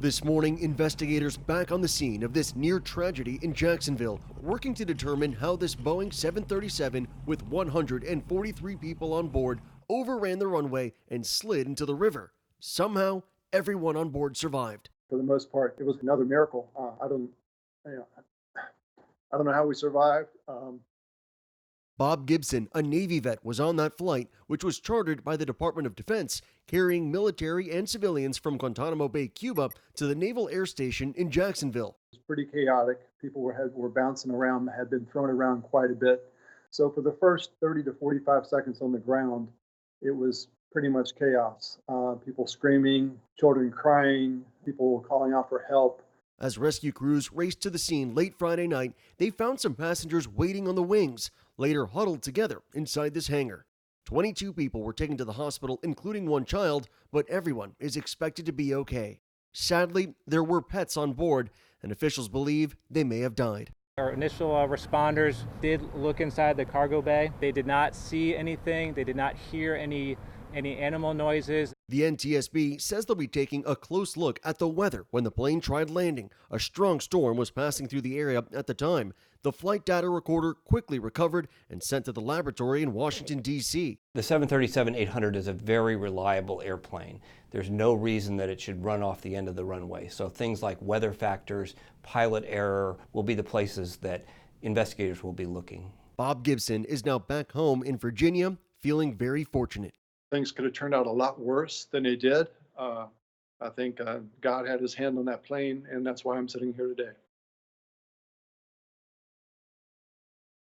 This morning, investigators back on the scene of this near tragedy in Jacksonville, working to determine how this Boeing 737 with 143 people on board overran the runway and slid into the river. Somehow, everyone on board survived. For the most part, it was another miracle. You know, I don't know how we survived. Bob Gibson, a Navy vet, was on that flight, which was chartered by the Department of Defense, carrying military and civilians from Guantanamo Bay, Cuba, to the Naval Air Station in Jacksonville. It was pretty chaotic. People were bouncing around, had been thrown around quite a bit. So for the first 30 to 45 seconds on the ground, it was pretty much chaos. People screaming, children crying, people calling out for help. As rescue crews raced to the scene late Friday night, they found some passengers waiting on the wings, later huddled together inside this hangar. 22 people were taken to the hospital, including one child, but everyone is expected to be okay. Sadly, there were pets on board, and officials believe they may have died. Our initial responders did look inside the cargo bay. They did not see anything. They did not hear any animal noises. The NTSB says they'll be taking a close look at the weather when the plane tried landing. A strong storm was passing through the area at the time. The flight data recorder quickly recovered and sent to the laboratory in Washington, D.C. The 737-800 is a very reliable airplane. There's no reason that it should run off the end of the runway. So things like weather factors, pilot error will be the places that investigators will be looking. Bob Gibson is now back home in Virginia, feeling very fortunate. Things could have turned out a lot worse than they did. I think God had his hand on that plane, and that's why I'm sitting here today.